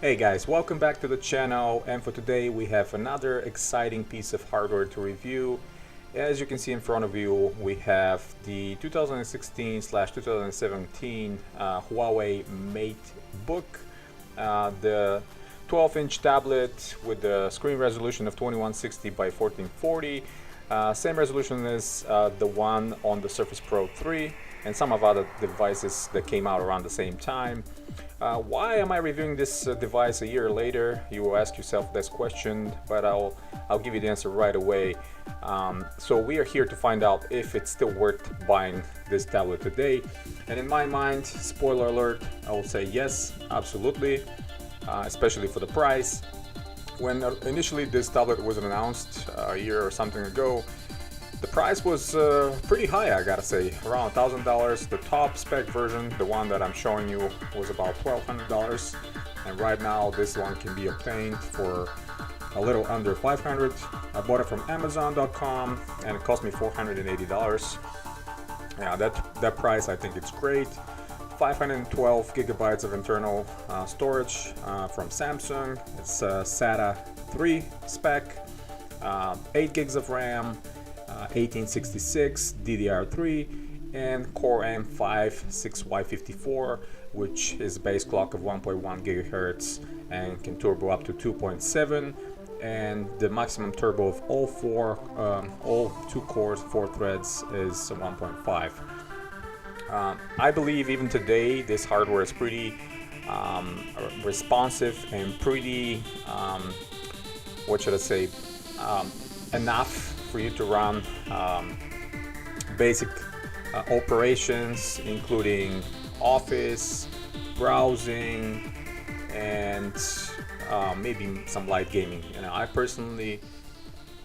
Hey guys, welcome back to the channel, and for today we have another exciting piece of hardware to review. As you can see in front of you, we have the 2016/2017 Huawei MateBook, the 12-inch tablet with the screen resolution of 2160 by 1440. Same resolution as the one on the Surface Pro 3 and some of other devices that came out around the same time. Why am I reviewing this device a year later? You will ask yourself this question, but I'll give you the answer right away. So we are here to find out if it's still worth buying this tablet today. And in my mind, spoiler alert, I will say yes, absolutely, especially for the price. When initially this tablet was announced a year or something ago, the price was pretty high, I gotta say, around $1,000. The top spec version, the one that I'm showing you, was about $1,200, and right now this one can be obtained for a little under $500. I bought it from Amazon.com and it cost me $480. Yeah, that price, I think it's great. 512 gigabytes of internal storage from Samsung. It's SATA 3 spec, 8 gigs of RAM, 1866 DDR3, and Core M5 6Y54, which is a base clock of 1.1 gigahertz and can turbo up to 2.7, and the maximum turbo of all two cores, 4 threads, is 1.5. I believe even today this hardware is pretty responsive and pretty, what should I say, enough for you to run basic operations, including office, browsing, and maybe some light gaming. I personally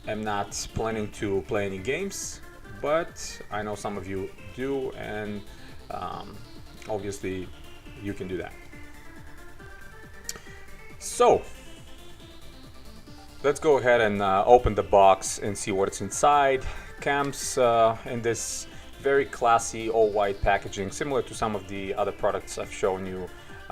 am not planning to play any games, but I know some of you do, and obviously you can do that. So let's go ahead and open the box and see what's inside. Comes in this very classy all-white packaging, similar to some of the other products I've shown you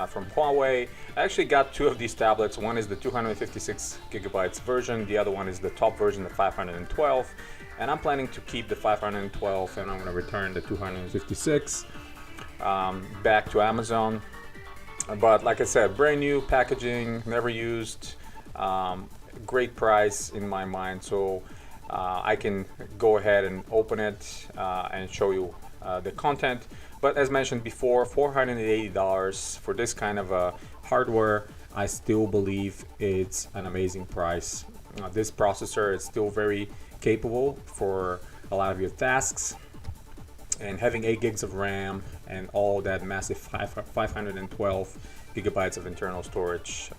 from Huawei. I actually got two of these tablets. One is the 256 gigabytes version, the other one is the top version, the 512, and I'm planning to keep the 512 and I'm going to return the 256 back to Amazon. But like I said, brand new packaging, never used, great price in my mind, so I can go ahead and open it and show you the content. But as mentioned before, $480 for this kind of hardware, I still believe it's an amazing price. This processor is still very capable for a lot of your tasks, and having 8 gigs of RAM and all that massive 512 gigabytes of internal storage,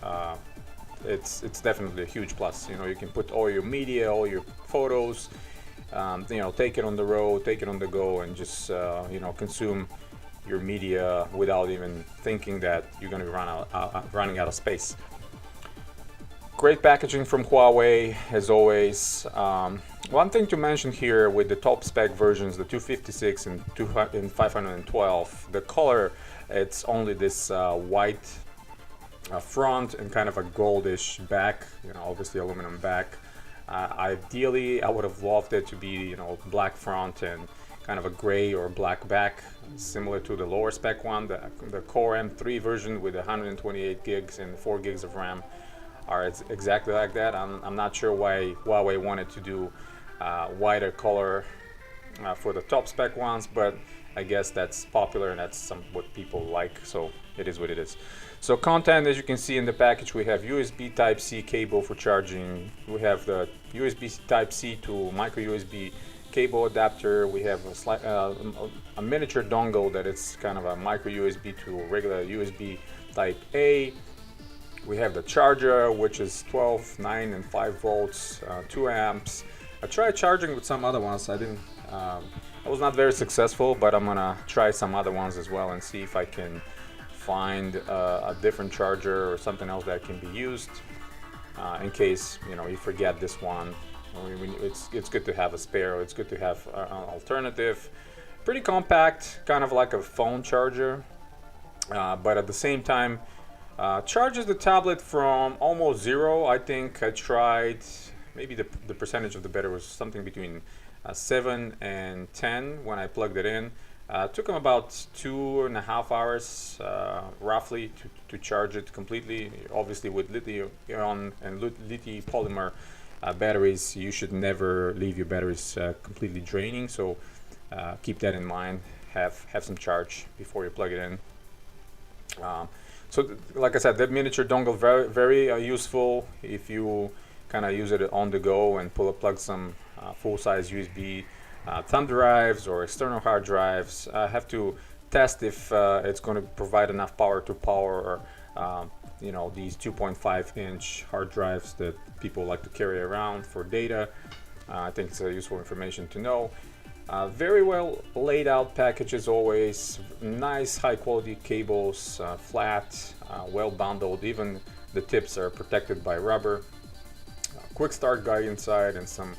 it's definitely a huge plus. You can put all your media, all your photos, take it on the road, take it on the go, and just consume your media without even thinking that you're going to be running out of space. Great packaging from Huawei, as always. One thing to mention here with the top spec versions, the 256 and 512, the color, it's only this white front and kind of a goldish back, obviously aluminum back. Ideally, I would have loved it to be, black front and kind of a gray or black back, similar to the lower spec one. The Core M3 version with 128 gigs and 4 gigs of RAM are exactly like that. I'm not sure why Huawei wanted to do whiter color for the top spec ones, but I guess that's popular and that's what people like, so it is what it is. So content, as you can see in the package, we have USB Type-C cable for charging. We have the USB Type-C to micro USB cable adapter. We have a miniature dongle that is kind of a micro USB to regular USB Type A. We have the charger, which is 12, 9, and 5 volts, 2 amps. I tried charging with some other ones. I was not very successful, but I'm gonna try some other ones as well and see if I can find a different charger or something else that can be used in case you forget this one. It's good to have a spare. It's good to have an alternative. Pretty compact, kind of like a phone charger, but at the same time Charges the tablet from almost zero. I think I tried, maybe the percentage of the battery was something between 7 and 10 when I plugged it in. It took them about 2.5 hours roughly to charge it completely. Obviously with lithium-ion and lithium polymer batteries, you should never leave your batteries completely draining, so keep that in mind. Have some charge before you plug it in. Like I said, that miniature dongle very useful if you kind of use it on the go and plug some full-size USB thumb drives or external hard drives. I have to test if it's going to provide enough power to power these 2.5-inch hard drives that people like to carry around for data. I think it's useful information to know. Very well laid out package as always. Nice high quality cables, flat, well bundled. Even the tips are protected by rubber. Quick start guide inside and some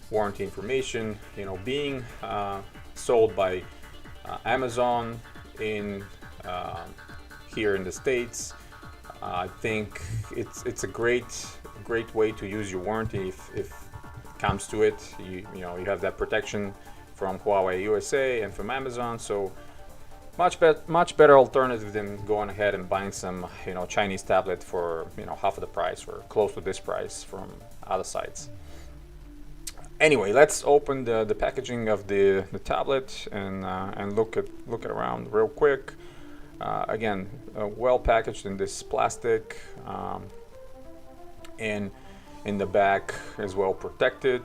warranty information. Being sold by Amazon in here in the States, I think it's a great way to use your warranty if it comes to it. You have that protection from Huawei USA and from Amazon, so much better alternative than going ahead and buying some Chinese tablet for half of the price or close to this price from other sites. Anyway, let's open the packaging of the tablet and look at around real quick. Again, well packaged in this plastic, and in the back as well protected.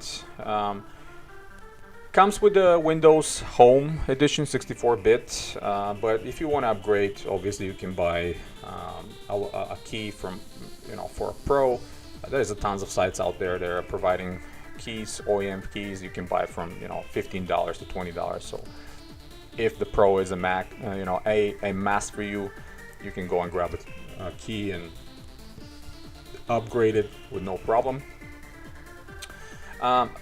Comes with the Windows Home Edition 64-bit, but if you want to upgrade, obviously you can buy a key from for a Pro. There's tons of sites out there that are providing keys, OEM keys. You can buy from $15 to $20. So if the Pro is a must for you, you can go and grab a key and upgrade it with no problem.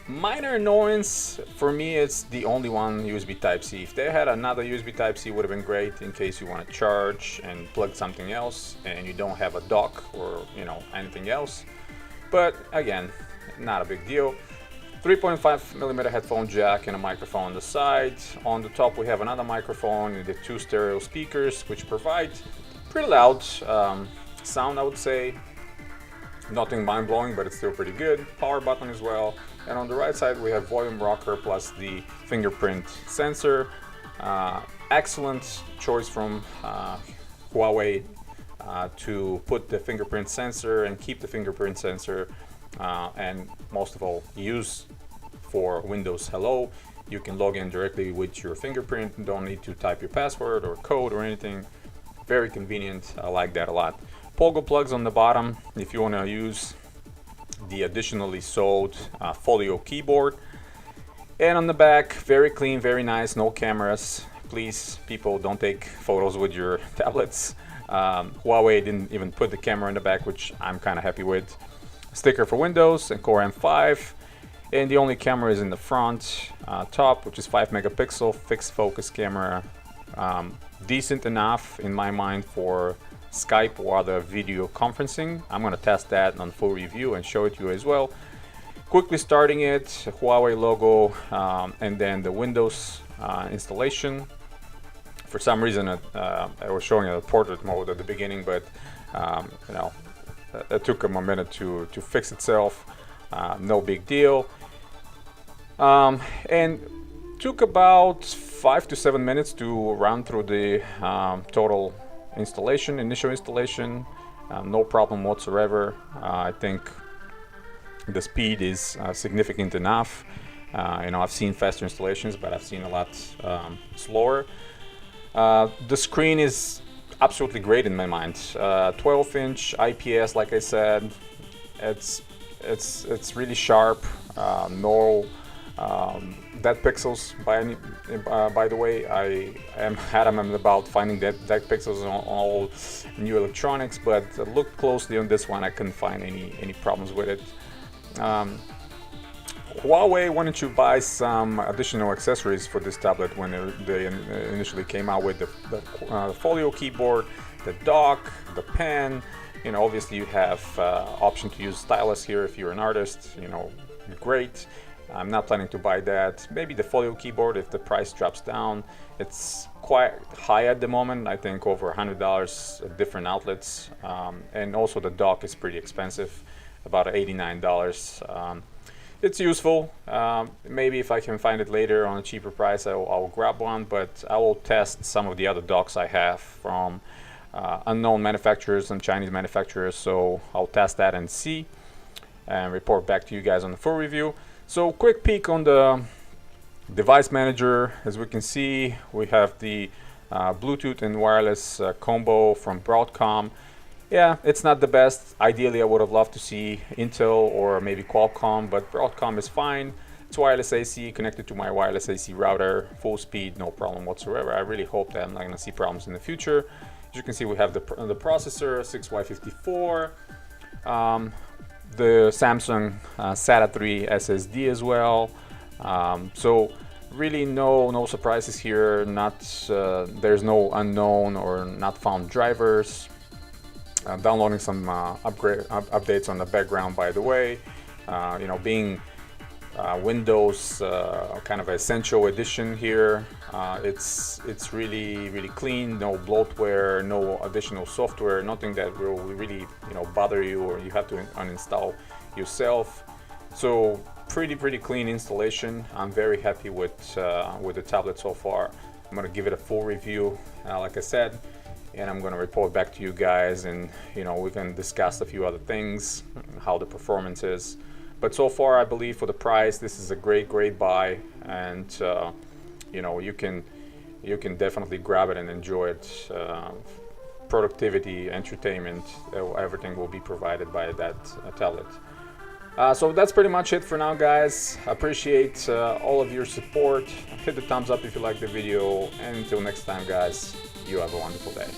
Minor annoyance for me, it's the only one USB Type-C. If they had another USB Type-C, would have been great in case you want to charge and plug something else and you don't have a dock or anything else. But again, not a big deal. 3.5mm headphone jack and a microphone on the side. On the top we have another microphone and the 2 stereo speakers, which provide pretty loud sound, I would say. Nothing mind-blowing, but it's still pretty good. Power button as well. And on the right side we have volume rocker plus the fingerprint sensor. Excellent choice from Huawei to put the fingerprint sensor and keep the fingerprint sensor, and most of all use for Windows Hello. You can log in directly with your fingerprint and don't need to type your password or code or anything. Very convenient. I like that a lot. Pogo plugs on the bottom if you want to use the additionally sold Folio keyboard. And on the back, very clean, very nice, no cameras. Please, people, don't take photos with your tablets. Huawei didn't even put the camera in the back, which I'm kind of happy with. Sticker for Windows and Core M5. And the only camera is in the front top, which is 5 megapixel fixed focus camera. Decent enough in my mind for Skype or other video conferencing. I'm going to test that on full review and show it to you as well. Quickly starting it, Huawei logo, and then the Windows installation. For some reason I was showing a portrait mode at the beginning, but it took them a minute to fix itself. No big deal. And took about 5 to 7 minutes to run through the total initial installation. No problem whatsoever. I think the speed is significant enough. I've seen faster installations, but I've seen a lot slower. The screen is absolutely great in my mind. 12-inch IPS, like I said. It's really sharp. No dead pixels by the way. I am adamant about finding dead pixels on all new electronics, but looked closely on this one, I couldn't find any problems with it. Huawei wanted to buy some additional accessories for this tablet when they initially came out with the Folio keyboard. the dock, the pen. You know, obviously you have option to use stylus here if you're an artist. You know, great. I'm not planning to buy that. Maybe the folio keyboard if the price drops down. It's quite high at the moment. I think over $100 at different outlets. And also the dock is pretty expensive, about $89. It's useful. Maybe if I can find it later on a cheaper price, I'll grab one, but I will test some of the other docks I have from unknown manufacturers and Chinese manufacturers. So I'll test that and see and report back to you guys on the full review. So quick peek on the device manager. As we can see, we have the Bluetooth and wireless combo from Broadcom. Yeah, it's not the best. Ideally, I would have loved to see Intel or maybe Qualcomm, but Broadcom is fine. It's wireless AC connected to my wireless AC router, full speed, no problem whatsoever. I really hope that I'm not going to see problems in the future. As you can see, we have the processor 6Y54, the Samsung SATA 3 SSD as well. So really no surprises here. There's no unknown or not found drivers. Downloading some updates on the background, by the way. You know, being Windows kind of essential edition here, it's really clean. No bloatware, no additional software, nothing that will really bother you or you have to uninstall yourself. So pretty clean installation. I'm very happy with the tablet so far. I'm gonna give it a full review, like I said, and I'm going to report back to you guys, and we can discuss a few other things, how the performance is. But so far, I believe for the price, this is a great buy, and you can definitely grab it and enjoy it. Productivity, entertainment, everything will be provided by that tablet. So that's pretty much it for now, guys. Appreciate all of your support. Hit the thumbs up if you like the video, and until next time, guys, you have a wonderful day.